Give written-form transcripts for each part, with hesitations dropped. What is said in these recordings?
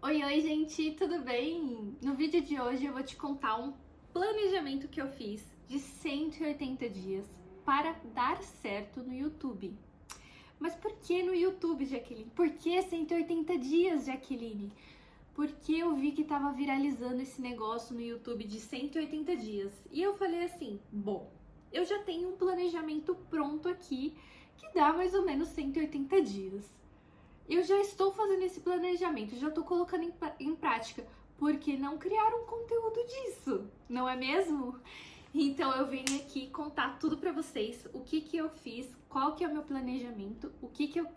Oi, gente, tudo bem? No vídeo de hoje eu vou te contar um planejamento que eu fiz de 180 dias para dar certo no YouTube. Mas por que no YouTube, Jaqueline? Por que 180 dias, Jaqueline? Porque eu vi que tava viralizando esse negócio no YouTube de 180 dias. E eu falei assim, bom, eu já tenho um planejamento pronto aqui que dá mais ou menos 180 dias. Eu já estou fazendo esse planejamento, já estou colocando em prática. Por que não criar um conteúdo disso? Não é mesmo? Então eu venho aqui contar tudo para vocês, o que eu fiz, qual que é o meu planejamento, o que eu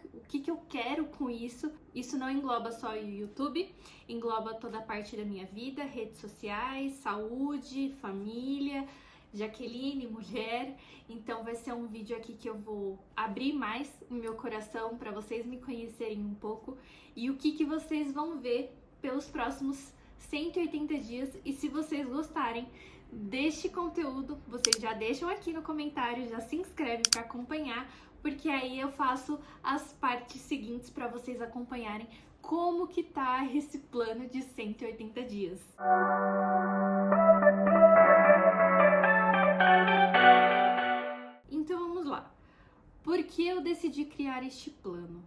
quero com isso. Isso não engloba só o YouTube, engloba toda a parte da minha vida, redes sociais, saúde, família, Jaqueline, mulher. Então vai ser um vídeo aqui que eu vou abrir mais o meu coração para vocês me conhecerem um pouco e o que vocês vão ver pelos próximos 180 dias. E se vocês gostarem deste conteúdo, vocês já deixam aqui no comentário, já se inscrevem para acompanhar, porque aí eu faço as partes seguintes para vocês acompanharem como que tá esse plano de 180 dias. Então vamos lá. Por que eu decidi criar este plano?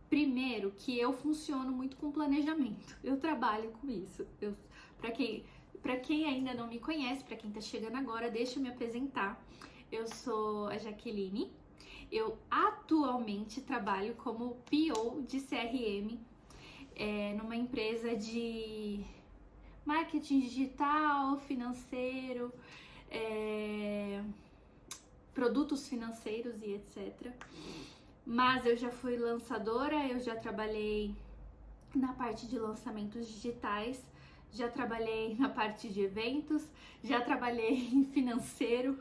Primeiro, que eu funciono muito com planejamento. Eu trabalho com isso. Para quem ainda não me conhece, para quem tá chegando agora, deixa eu me apresentar. Eu sou a Jaqueline. Eu atualmente trabalho como PO de CRM numa empresa de marketing digital, financeiro, produtos financeiros e etc. Mas eu já fui lançadora, eu já trabalhei na parte de lançamentos digitais, já trabalhei na parte de eventos, já trabalhei em financeiro,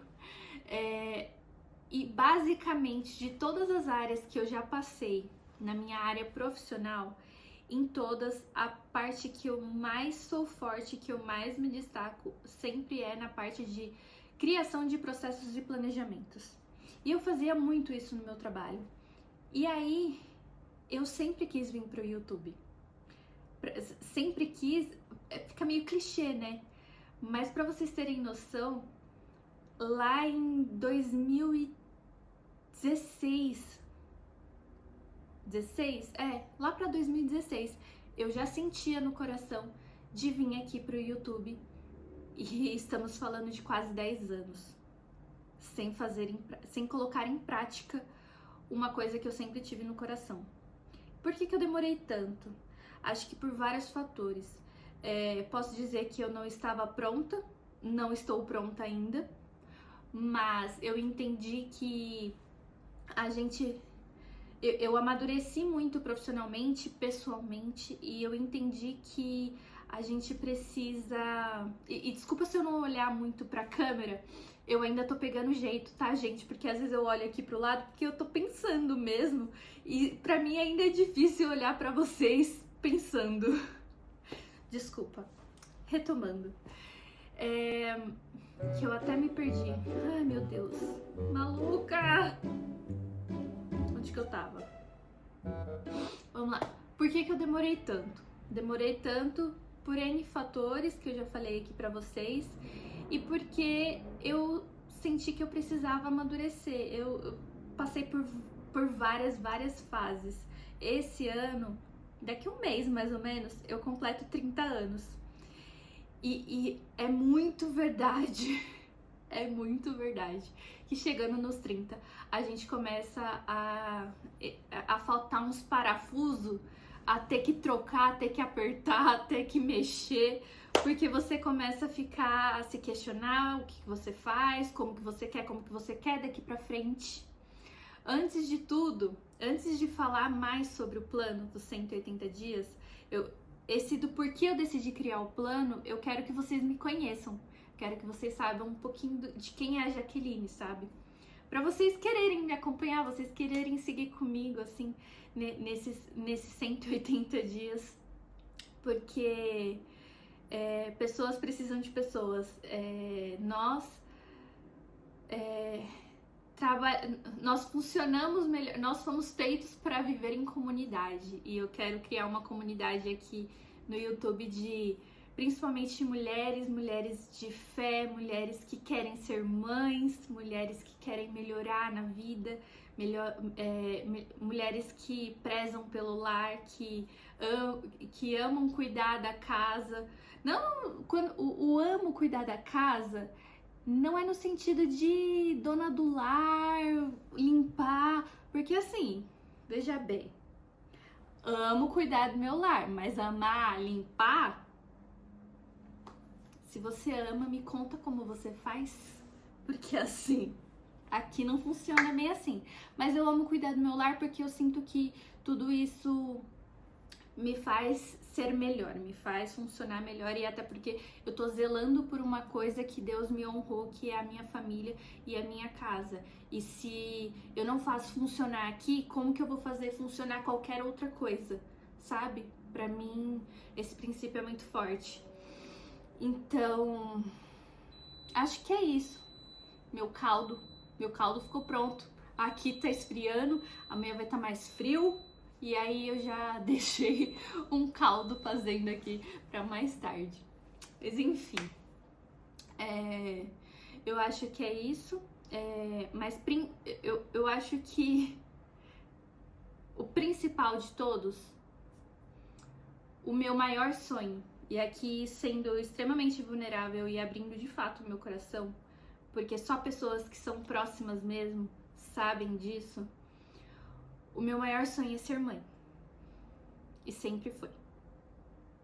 e basicamente de todas as áreas que eu já passei na minha área profissional, em todas, a parte que eu mais sou forte, que eu mais me destaco, sempre é na parte de criação de processos e planejamentos. E eu fazia muito isso no meu trabalho. E aí, eu sempre quis vir pro YouTube. Sempre quis, fica meio clichê, né? Mas pra vocês terem noção, lá em 2016, lá pra 2016, eu já sentia no coração de vir aqui pro YouTube. E estamos falando de quase 10 anos, sem colocar em prática uma coisa que eu sempre tive no coração. Por que eu demorei tanto? Acho que por vários fatores. Posso dizer que eu não estava pronta, não estou pronta ainda, mas eu entendi que eu amadureci muito profissionalmente, pessoalmente, e eu entendi que a gente precisa... E desculpa se eu não olhar muito pra câmera, eu ainda tô pegando jeito, tá, gente? Porque às vezes eu olho aqui pro lado porque eu tô pensando mesmo, e pra mim ainda é difícil olhar pra vocês pensando. Desculpa. Retomando. Que eu até me perdi. Ai, meu Deus. Maluca! Onde que eu tava? Vamos lá. Por que eu demorei tanto? Demorei tanto por N fatores que eu já falei aqui pra vocês e porque eu senti que eu precisava amadurecer. Eu passei por várias fases. Esse ano, daqui um mês mais ou menos, eu completo 30 anos. E é muito verdade, é muito verdade, que chegando nos 30, a gente começa a faltar uns parafusos, a ter que trocar, a ter que apertar, a ter que mexer, porque você começa a se questionar o que você faz, como que você quer daqui pra frente. Antes de tudo, antes de falar mais sobre o plano dos 180 dias, do porquê eu decidi criar o plano, eu quero que vocês me conheçam. Quero que vocês saibam um pouquinho de quem é a Jaqueline, sabe? Pra vocês quererem me acompanhar, vocês quererem seguir comigo, assim, nesses 180 dias. Porque pessoas precisam de pessoas. nós funcionamos melhor, nós fomos feitos para viver em comunidade. E eu quero criar uma comunidade aqui no YouTube de principalmente mulheres de fé, mulheres que querem ser mães, mulheres que querem melhorar na vida, mulheres que prezam pelo lar, que amam cuidar da casa. Não, quando o amo cuidar da casa não é no sentido de dona do lar, limpar, porque assim, veja bem, amo cuidar do meu lar, mas amar, limpar, se você ama, me conta como você faz, porque assim, aqui não funciona meio assim. Mas eu amo cuidar do meu lar porque eu sinto que tudo isso me faz ser melhor, me faz funcionar melhor, e até porque eu tô zelando por uma coisa que Deus me honrou, que é a minha família e a minha casa. E se eu não faço funcionar aqui, como que eu vou fazer funcionar qualquer outra coisa, sabe? Pra mim, esse princípio é muito forte. Então, acho que é isso. Meu caldo ficou pronto. Aqui tá esfriando, amanhã vai estar mais frio. E aí eu já deixei um caldo fazendo aqui para mais tarde. Mas enfim, eu acho que é isso. Mas eu acho que o principal de todos, o meu maior sonho, e aqui sendo extremamente vulnerável e abrindo de fato o meu coração, porque só pessoas que são próximas mesmo sabem disso. O meu maior sonho é ser mãe. E sempre foi.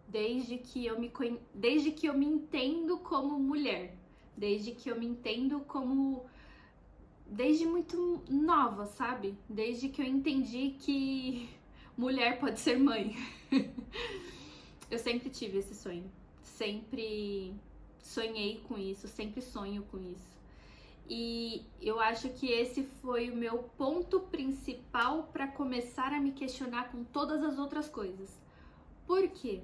Desde que eu me entendo como mulher. Desde que eu me entendo como... Desde muito nova, sabe? Desde que eu entendi que mulher pode ser mãe. Eu sempre tive esse sonho. Sempre sonhei com isso, sempre sonho com isso. E eu acho que esse foi o meu ponto principal para começar a me questionar com todas as outras coisas. Por quê?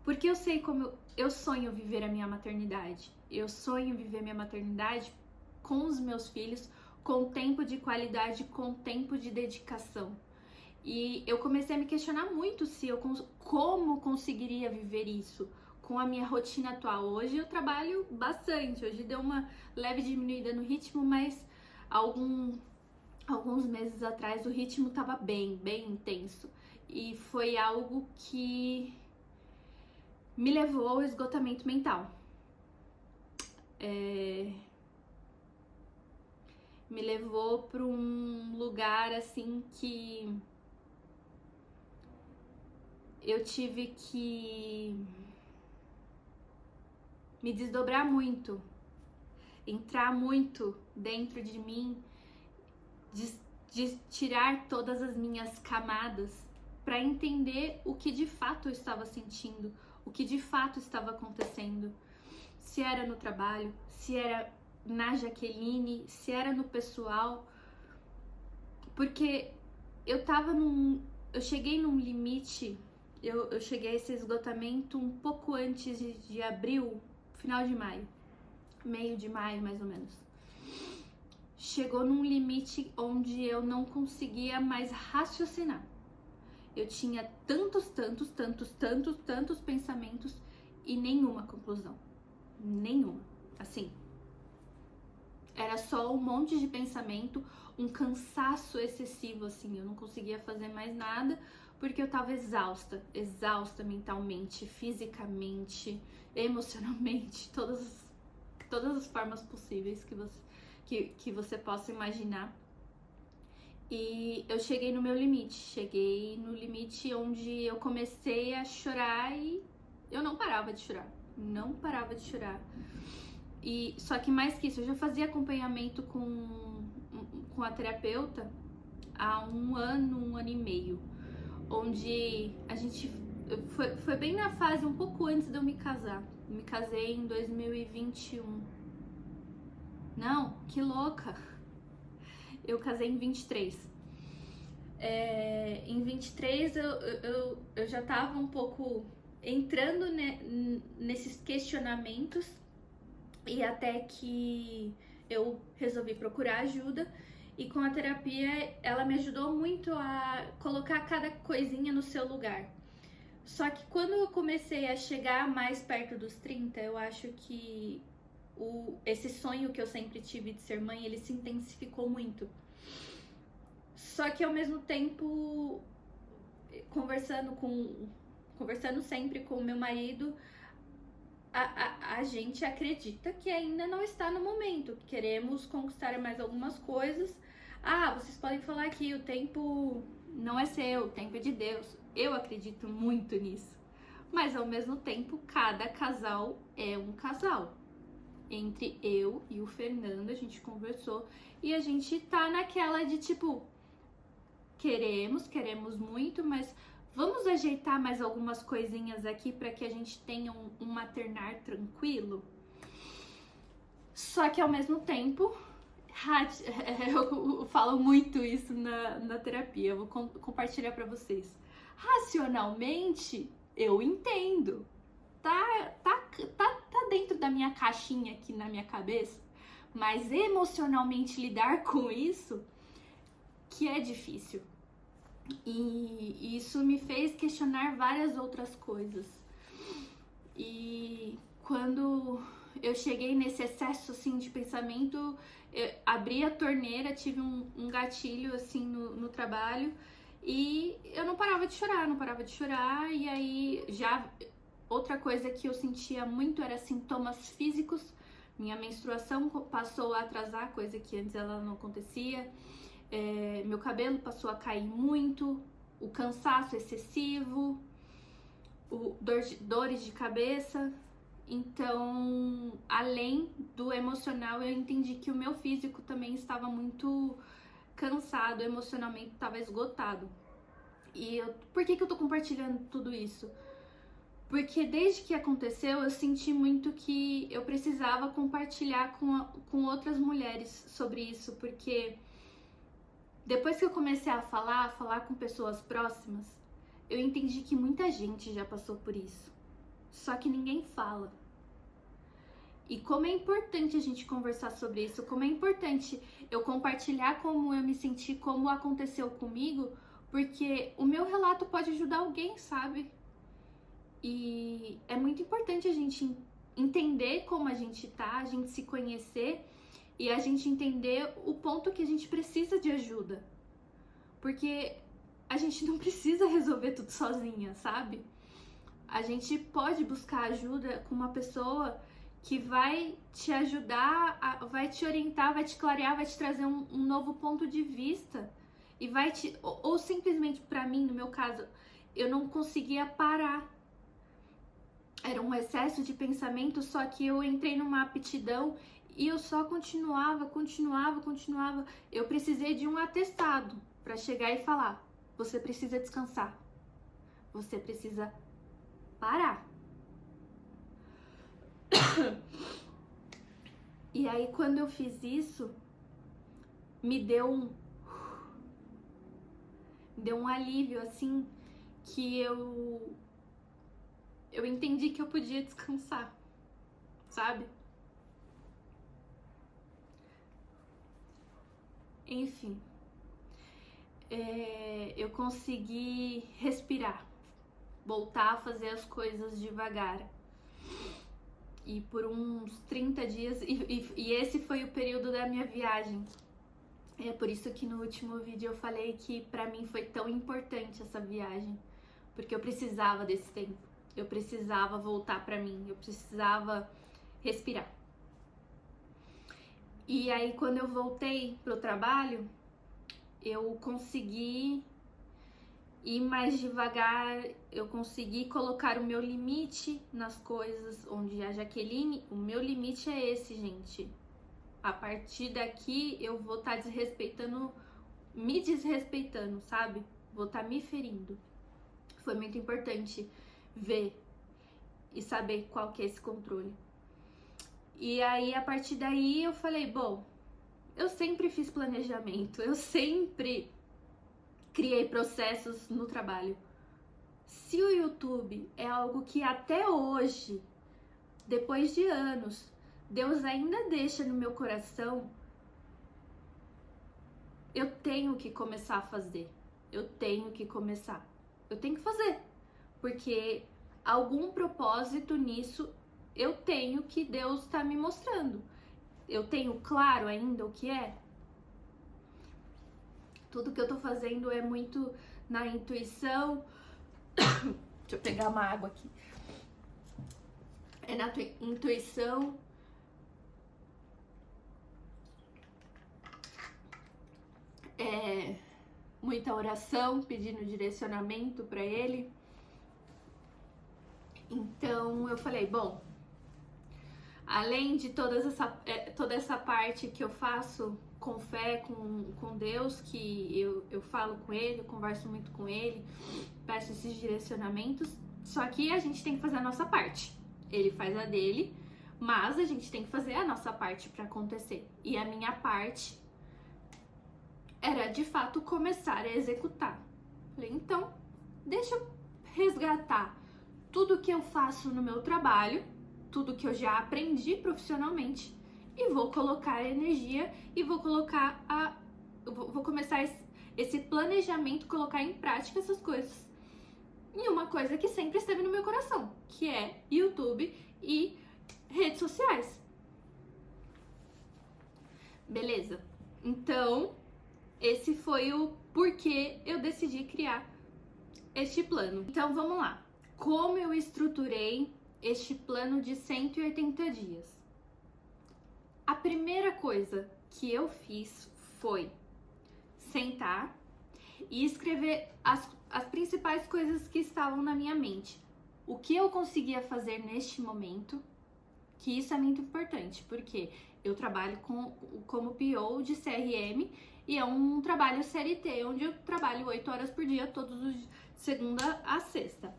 Porque eu sei como eu sonho viver a minha maternidade. Eu sonho viver minha maternidade com os meus filhos, com tempo de qualidade, com tempo de dedicação. E eu comecei a me questionar muito se como conseguiria viver isso com a minha rotina atual. Hoje eu trabalho bastante, hoje deu uma leve diminuída no ritmo, mas alguns meses atrás o ritmo estava bem intenso. E foi algo que me levou ao esgotamento mental. Me levou para um lugar assim que eu tive que me desdobrar muito, entrar muito dentro de mim, de tirar todas as minhas camadas para entender o que de fato eu estava sentindo, o que de fato estava acontecendo. Se era no trabalho, se era na Jaqueline, se era no pessoal, porque eu cheguei num limite, eu cheguei a esse esgotamento um pouco antes de abril, final de maio, meio de maio mais ou menos. Chegou num limite onde eu não conseguia mais raciocinar. Eu tinha tantos pensamentos e nenhuma conclusão. Nenhuma. Assim, era só um monte de pensamento, um cansaço excessivo, assim. Eu não conseguia fazer mais nada porque eu tava exausta mentalmente, fisicamente, emocionalmente, todas as formas possíveis que você possa imaginar. E eu cheguei no meu limite, cheguei no limite onde eu comecei a chorar e eu não parava de chorar, E só que mais que isso, eu já fazia acompanhamento com a terapeuta há um ano e meio, onde a gente foi bem na fase um pouco antes de eu me casar. Eu me casei em 2021. Não, que louca! Eu casei em 23. Em 23 eu já tava um pouco entrando nesses questionamentos, e até que eu resolvi procurar ajuda e com a terapia ela me ajudou muito a colocar cada coisinha no seu lugar. Só que quando eu comecei a chegar mais perto dos 30, eu acho que esse sonho que eu sempre tive de ser mãe, ele se intensificou muito. Só que ao mesmo tempo, conversando sempre com o meu marido, a gente acredita que ainda não está no momento. Queremos conquistar mais algumas coisas. Vocês podem falar que o tempo não é seu, o tempo é de Deus. Eu acredito muito nisso. Mas ao mesmo tempo, cada casal é um casal. Entre eu e o Fernando, a gente conversou e a gente tá naquela de tipo, queremos muito, mas vamos ajeitar mais algumas coisinhas aqui para que a gente tenha um maternar tranquilo. Só que ao mesmo tempo, eu falo muito isso na terapia, eu vou compartilhar para vocês. Racionalmente, eu entendo. Tá dentro da minha caixinha aqui na minha cabeça, mas emocionalmente lidar com isso que é difícil. E isso me fez questionar várias outras coisas. E quando eu cheguei nesse excesso assim de pensamento, eu abri a torneira, tive um gatilho assim no trabalho e eu não parava de chorar, e aí já outra coisa que eu sentia muito era sintomas físicos. Minha menstruação passou a atrasar, coisa que antes ela não acontecia. Meu cabelo passou a cair muito, o cansaço excessivo, dores de cabeça. Então, além do emocional, eu entendi que o meu físico também estava muito cansado, emocionalmente estava esgotado. Por que eu tô compartilhando tudo isso? Porque desde que aconteceu, eu senti muito que eu precisava compartilhar com outras mulheres sobre isso, porque depois que eu comecei a falar com pessoas próximas, eu entendi que muita gente já passou por isso, só que ninguém fala. E como é importante a gente conversar sobre isso, como é importante eu compartilhar como eu me senti, como aconteceu comigo, porque o meu relato pode ajudar alguém, sabe? E é muito importante a gente entender como a gente tá, a gente se conhecer e a gente entender o ponto que a gente precisa de ajuda. Porque a gente não precisa resolver tudo sozinha, sabe? A gente pode buscar ajuda com uma pessoa que vai te ajudar, vai te orientar, vai te clarear, vai te trazer um novo ponto de vista. E vai te... Ou simplesmente, pra mim, no meu caso, eu não conseguia parar. Era um excesso de pensamento, só que eu entrei numa aptidão e eu só continuava. Eu precisei de um atestado para chegar e falar: você precisa descansar, você precisa parar. E aí quando eu fiz isso, me deu um alívio, assim, que eu entendi que eu podia descansar, sabe? Enfim, eu consegui respirar, voltar a fazer as coisas devagar. E por uns 30 dias, e esse foi o período da minha viagem. É por isso que no último vídeo eu falei que pra mim foi tão importante essa viagem, porque eu precisava desse tempo. Eu precisava voltar pra mim, eu precisava respirar. E aí quando eu voltei pro trabalho, eu consegui ir mais devagar, eu consegui colocar o meu limite nas coisas, onde a Jaqueline, o meu limite é esse, gente. A partir daqui eu vou estar me desrespeitando, sabe? Vou estar me ferindo. Foi muito importante ver e saber qual que é esse controle. E aí, a partir daí, eu falei, bom, eu sempre fiz planejamento, eu sempre criei processos no trabalho. Se o YouTube é algo que até hoje, depois de anos, Deus ainda deixa no meu coração, eu tenho que começar a fazer. Eu tenho que começar. Eu tenho que fazer. Porque algum propósito nisso eu tenho que Deus está me mostrando. Eu tenho claro ainda o que é? Tudo que eu tô fazendo é muito na intuição. Deixa eu pegar uma água aqui. É na intuição. É muita oração, pedindo direcionamento para Ele. Então eu falei, bom, além de toda essa parte que eu faço com fé, com Deus, que eu falo com Ele, eu converso muito com Ele, peço esses direcionamentos, só que a gente tem que fazer a nossa parte. Ele faz a dele, mas a gente tem que fazer a nossa parte para acontecer. E a minha parte era, de fato, começar a executar. Falei, então, deixa eu resgatar tudo que eu faço no meu trabalho, tudo que eu já aprendi profissionalmente, e vou colocar energia e vou colocar vou começar esse planejamento, colocar em prática essas coisas. E uma coisa que sempre esteve no meu coração, que é YouTube e redes sociais. Beleza. Então, esse foi o porquê eu decidi criar este plano. Então, vamos lá. Como eu estruturei este plano de 180 dias? A primeira coisa que eu fiz foi sentar e escrever as principais coisas que estavam na minha mente. O que eu conseguia fazer neste momento, que isso é muito importante, porque eu trabalho como PO de CRM e é um trabalho CLT, onde eu trabalho 8 horas por dia, todos os segunda a sexta.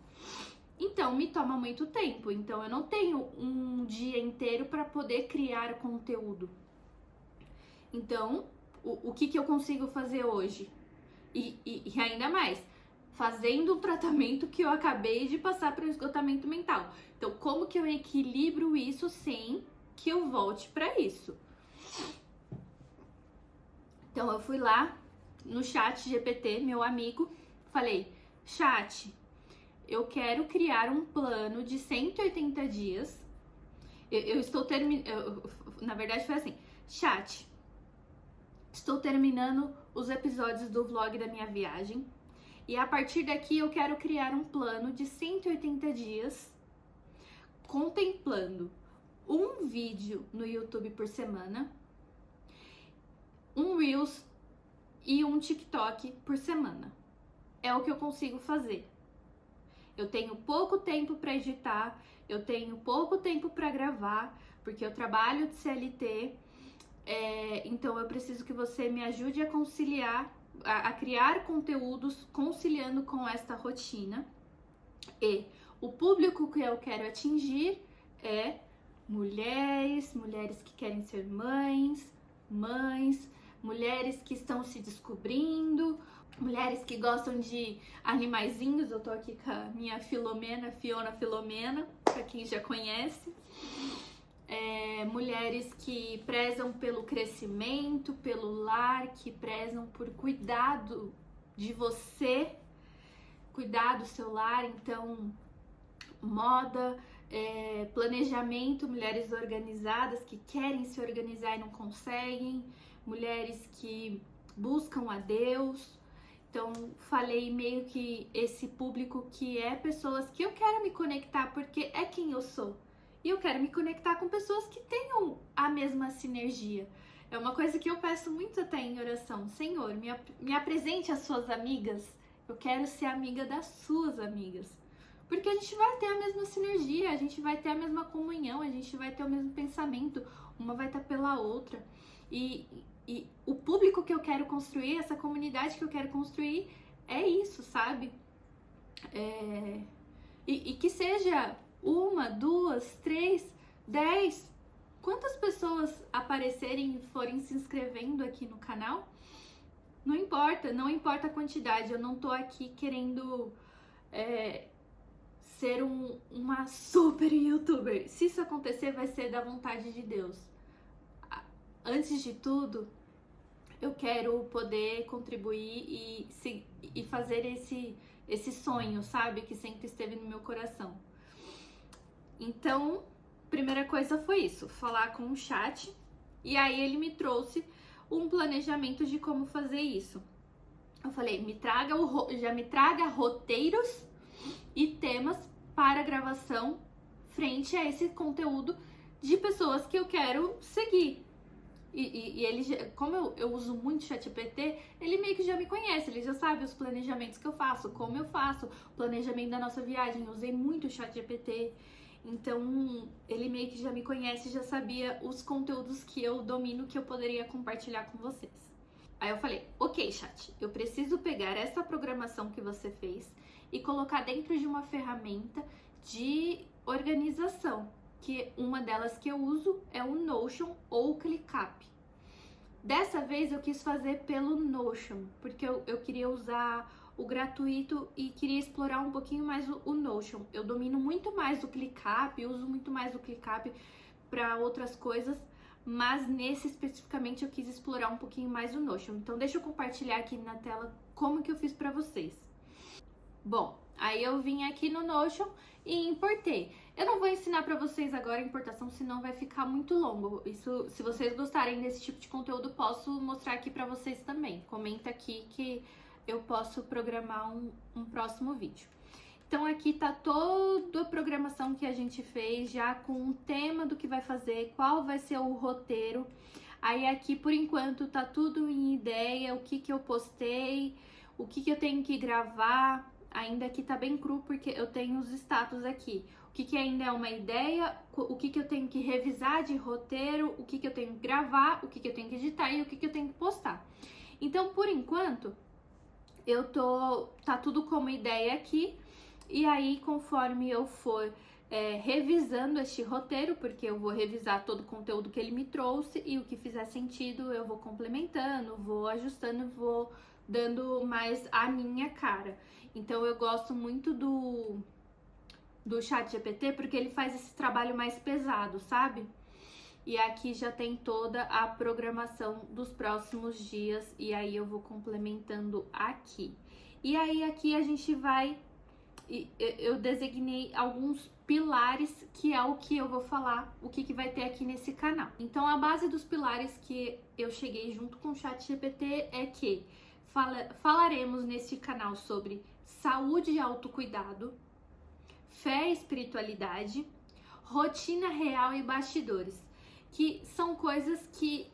Então, me toma muito tempo. Então, eu não tenho um dia inteiro para poder criar conteúdo. Então, o que eu consigo fazer hoje? E ainda mais, fazendo um tratamento que eu acabei de passar para o esgotamento mental. Então, como que eu equilibro isso sem que eu volte para isso? Então, eu fui lá no chat GPT, meu amigo, falei, chat, eu quero criar um plano de 180 dias. Eu estou terminando. Na verdade, foi assim: chat, estou terminando os episódios do vlog da minha viagem. E a partir daqui eu quero criar um plano de 180 dias, contemplando um vídeo no YouTube por semana, um Reels e um TikTok por semana. É o que eu consigo fazer. Eu tenho pouco tempo para editar, eu tenho pouco tempo para gravar, porque eu trabalho de CLT, então eu preciso que você me ajude a conciliar, a criar conteúdos conciliando com esta rotina. E o público que eu quero atingir é mulheres que querem ser mães, mulheres que estão se descobrindo, mulheres que gostam de animaizinhos. Eu tô aqui com a minha Fiona Filomena, pra quem já conhece. Mulheres que prezam pelo crescimento, pelo lar, que prezam por cuidado de você, cuidar do seu lar. Então, moda, planejamento, mulheres organizadas que querem se organizar e não conseguem, mulheres que buscam a Deus. Então, falei meio que esse público que é pessoas que eu quero me conectar porque é quem eu sou. E eu quero me conectar com pessoas que tenham a mesma sinergia. É uma coisa que eu peço muito até em oração. Senhor, me apresente as suas amigas. Eu quero ser amiga das suas amigas. Porque a gente vai ter a mesma sinergia, a gente vai ter a mesma comunhão, a gente vai ter o mesmo pensamento. Uma vai estar pela outra. E o público que eu quero construir, essa comunidade que eu quero construir, é isso, sabe? E que seja 1, 2, 3, 10, quantas pessoas aparecerem e forem se inscrevendo aqui no canal, não importa a quantidade. Eu não tô aqui querendo ser uma super youtuber. Se isso acontecer, vai ser da vontade de Deus. Antes de tudo, eu quero poder contribuir e fazer esse sonho, sabe? Que sempre esteve no meu coração. Então, primeira coisa foi isso, falar com o chat. E aí ele me trouxe um planejamento de como fazer isso. Eu falei, já me traga roteiros e temas para gravação frente a esse conteúdo de pessoas que eu quero seguir. E ele, como eu uso muito ChatGPT, ele meio que já me conhece, ele já sabe os planejamentos que eu faço, como eu faço, o planejamento da nossa viagem, eu usei muito o ChatGPT. Então, ele meio que já me conhece, já sabia os conteúdos que eu domino, que eu poderia compartilhar com vocês. Aí eu falei, ok, chat, eu preciso pegar essa programação que você fez e colocar dentro de uma ferramenta de organização, que uma delas que eu uso é o Notion ou o ClickUp. Dessa vez eu quis fazer pelo Notion, porque eu queria usar o gratuito e queria explorar um pouquinho mais o Notion. Eu domino muito mais o ClickUp, uso muito mais o ClickUp para outras coisas, mas nesse especificamente eu quis explorar um pouquinho mais o Notion. Então deixa eu compartilhar aqui na tela como que eu fiz para vocês. Bom, aí eu vim aqui no Notion e importei. Eu não vou ensinar para vocês agora a importação, senão vai ficar muito longo. Isso, se vocês gostarem desse tipo de conteúdo, posso mostrar aqui para vocês também. Comenta aqui que eu posso programar um próximo vídeo. Então aqui tá toda a programação que a gente fez, já com o tema do que vai fazer, qual vai ser o roteiro. Aí aqui, por enquanto, tá tudo em ideia, o que eu postei, o que eu tenho que gravar. Ainda aqui tá bem cru, porque eu tenho os status aqui. O que ainda é uma ideia, o que eu tenho que revisar de roteiro, o que eu tenho que gravar, o que eu tenho que editar e o que eu tenho que postar. Então, por enquanto, tá tudo como ideia aqui. E aí, conforme eu for revisando este roteiro, porque eu vou revisar todo o conteúdo que ele me trouxe e o que fizer sentido eu vou complementando, vou ajustando, vou dando mais a minha cara. Então eu gosto muito do ChatGPT porque ele faz esse trabalho mais pesado, sabe? E aqui já tem toda a programação dos próximos dias e aí eu vou complementando aqui. E aí aqui a gente vai... Eu designei alguns pilares que é o que eu vou falar, o que vai ter aqui nesse canal. Então a base dos pilares que eu cheguei junto com o ChatGPT é que falaremos nesse canal sobre saúde e autocuidado, fé e espiritualidade, rotina real e bastidores, que são coisas que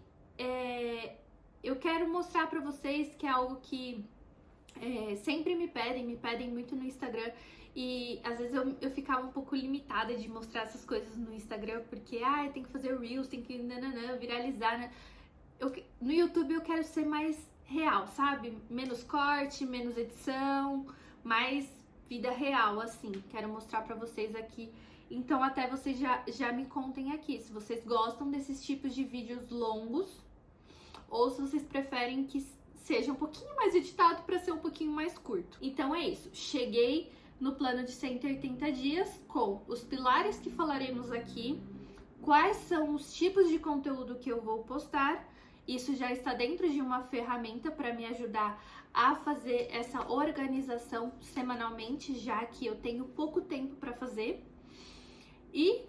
eu quero mostrar para vocês, que é algo que sempre me pedem muito no Instagram, e às vezes eu ficava um pouco limitada de mostrar essas coisas no Instagram, porque tem que fazer Reels, tem que viralizar, né? No YouTube eu quero ser mais real, sabe? Menos corte, menos edição, mais vida real, assim. Quero mostrar pra vocês aqui. Então até vocês já me contem aqui se vocês gostam desses tipos de vídeos longos ou se vocês preferem que seja um pouquinho mais editado para ser um pouquinho mais curto. Então é isso. Cheguei no plano de 180 dias com os pilares que falaremos aqui, quais são os tipos de conteúdo que eu vou postar. Isso já está dentro de uma ferramenta para me ajudar a fazer essa organização semanalmente, já que eu tenho pouco tempo para fazer. E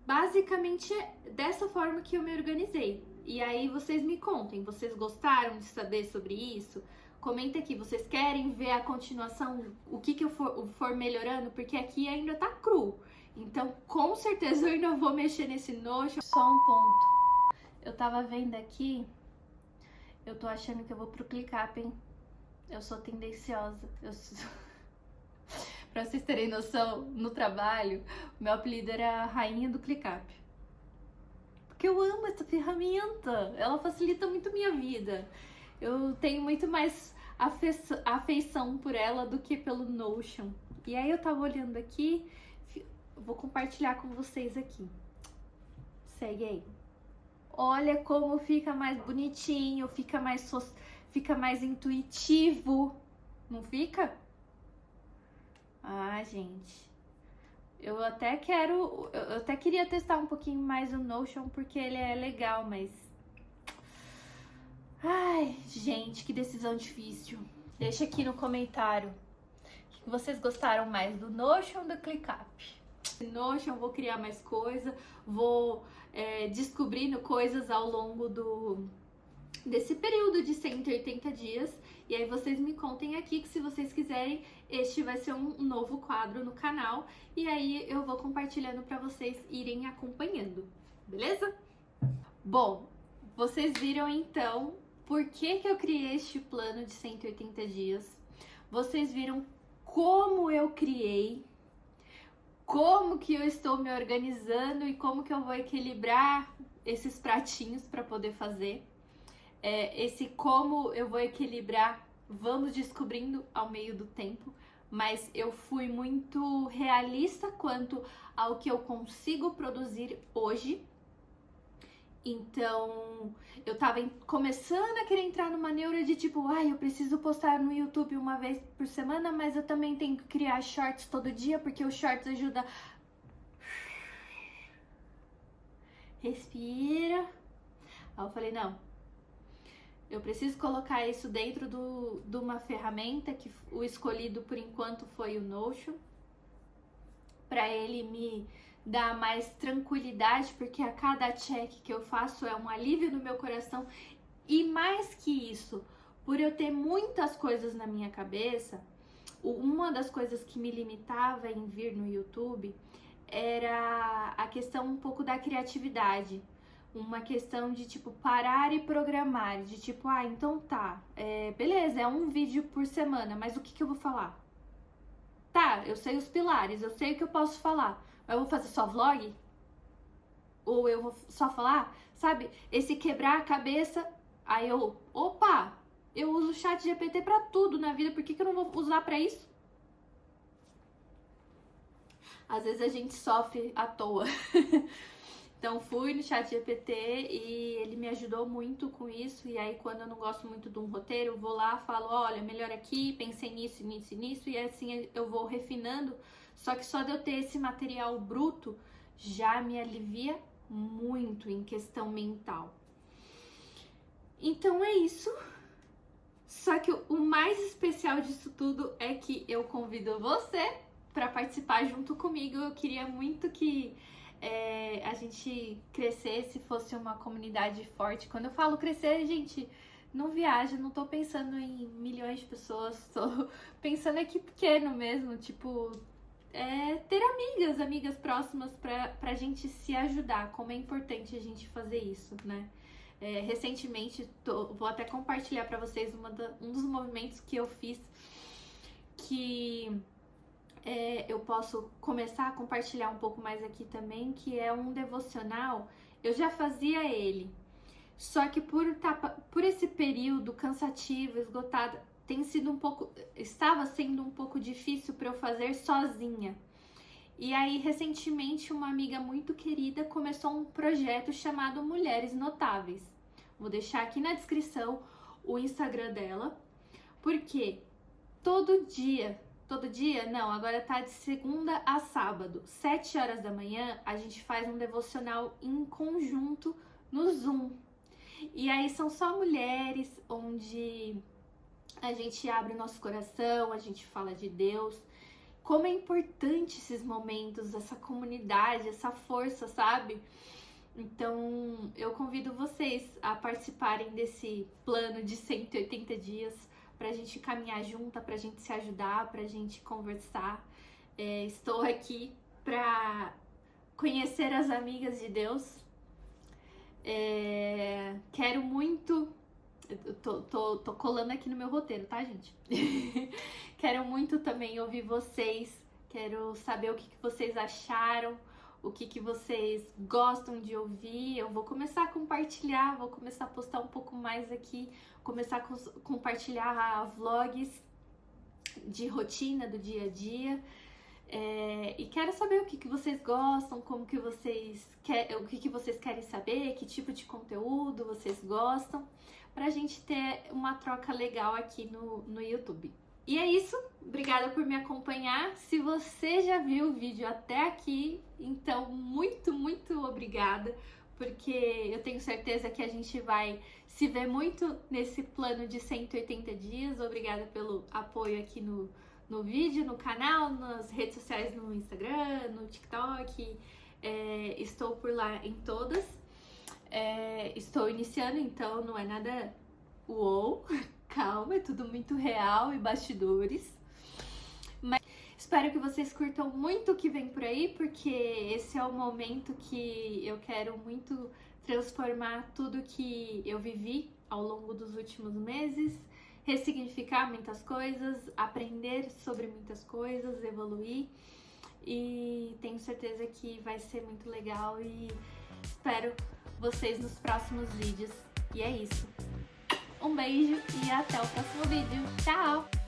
basicamente é dessa forma que eu me organizei. E aí vocês me contem, vocês gostaram de saber sobre isso? Comenta aqui, vocês querem ver a continuação, o que eu for melhorando? Porque aqui ainda tá cru. Então, com certeza eu ainda vou mexer nesse Notion. Só um ponto. Eu tava vendo aqui, eu tô achando que eu vou pro ClickUp, hein? Eu sou tendenciosa. Pra vocês terem noção, no trabalho, meu apelido era Rainha do ClickUp. Porque eu amo essa ferramenta, ela facilita muito a minha vida. Eu tenho muito mais afeição por ela do que pelo Notion. E aí eu tava olhando aqui, vou compartilhar com vocês aqui. Segue aí. Olha como fica mais bonitinho, fica mais intuitivo, não fica? Ah, gente, Eu até queria testar um pouquinho mais o Notion, porque ele é legal, mas... Ai, gente, que decisão difícil. Deixa aqui no comentário o que vocês gostaram mais, do Notion ou do ClickUp. Notion, vou criar mais coisa, vou descobrindo coisas ao longo desse período de 180 dias. E aí vocês me contem aqui que, se vocês quiserem, este vai ser um novo quadro no canal. E aí eu vou compartilhando para vocês irem acompanhando, beleza? Bom, vocês viram então por que eu criei este plano de 180 dias. Vocês viram como eu criei, como que eu estou me organizando e como que eu vou equilibrar esses pratinhos para poder fazer. Esse como eu vou equilibrar, vamos descobrindo ao meio do tempo, mas eu fui muito realista quanto ao que eu consigo produzir hoje. Então, eu tava começando a querer entrar numa neura de tipo, eu preciso postar no YouTube uma vez por semana, mas eu também tenho que criar shorts todo dia, porque o shorts ajuda. Respira. Aí eu falei, não, eu preciso colocar isso dentro de uma ferramenta, que o escolhido por enquanto foi o Notion, para ele me dar mais tranquilidade, porque a cada check que eu faço é um alívio no meu coração. E mais que isso, por eu ter muitas coisas na minha cabeça, uma das coisas que me limitava em vir no YouTube era a questão um pouco da criatividade. Uma questão de tipo parar e programar, de tipo, então tá, beleza, é um vídeo por semana, mas o que eu vou falar? Tá, eu sei os pilares, eu sei o que eu posso falar, mas eu vou fazer só vlog? Ou eu vou só falar? Sabe, esse quebrar a cabeça, aí eu uso o ChatGPT pra tudo na vida, por que eu não vou usar pra isso? Às vezes a gente sofre à toa. Então fui no ChatGPT e ele me ajudou muito com isso. E aí, quando eu não gosto muito de um roteiro, eu vou lá, falo, olha, melhor aqui, pensei nisso, nisso e nisso, e assim eu vou refinando. Só que só de eu ter esse material bruto já me alivia muito em questão mental. Então é isso. Só que o mais especial disso tudo é que eu convido você para participar junto comigo. Eu queria muito que a gente crescesse, fosse uma comunidade forte. Quando eu falo crescer, gente, não viaja, não tô pensando em milhões de pessoas, tô pensando aqui pequeno mesmo, tipo, ter amigas próximas pra gente se ajudar, como é importante a gente fazer isso, né? Recentemente, vou até compartilhar pra vocês um dos movimentos que eu fiz, que eu posso começar a compartilhar um pouco mais aqui também, que é um devocional. Eu já fazia ele, só que por esse período cansativo, esgotada, estava sendo um pouco difícil para eu fazer sozinha. E aí, recentemente, uma amiga muito querida começou um projeto chamado Mulheres Notáveis. Vou deixar aqui na descrição o Instagram dela, porque todo dia não, agora tá de segunda a sábado, 7 horas da manhã, a gente faz um devocional em conjunto no Zoom. E aí são só mulheres, onde a gente abre o nosso coração, a gente fala de Deus. Como é importante esses momentos, essa comunidade, essa força, sabe? Então, eu convido vocês a participarem desse plano de 180 dias, pra gente caminhar junto, pra gente se ajudar, pra gente conversar. Estou aqui pra conhecer as amigas de Deus. Quero muito... Tô colando aqui no meu roteiro, tá, gente? Quero muito também ouvir vocês. Quero saber o que vocês acharam, o que vocês gostam de ouvir. Eu vou começar a compartilhar, vou começar a postar um pouco mais aqui, começar a compartilhar vlogs de rotina do dia a dia. E quero saber o que vocês gostam, o que vocês querem saber, que tipo de conteúdo vocês gostam, pra gente ter uma troca legal aqui no YouTube. E é isso, obrigada por me acompanhar. Se você já viu o vídeo até aqui, então muito obrigada, porque eu tenho certeza que a gente vai se ver muito nesse plano de 180 dias. Obrigada pelo apoio aqui no vídeo, no canal, nas redes sociais, no Instagram, no TikTok. Estou por lá em todas. Estou iniciando, então não é nada uou. Calma, é tudo muito real e bastidores. Mas espero que vocês curtam muito o que vem por aí, porque esse é o momento que eu quero muito transformar tudo que eu vivi ao longo dos últimos meses, ressignificar muitas coisas, aprender sobre muitas coisas, evoluir. E tenho certeza que vai ser muito legal e espero vocês nos próximos vídeos. E é isso. Um beijo e até o próximo vídeo. Tchau!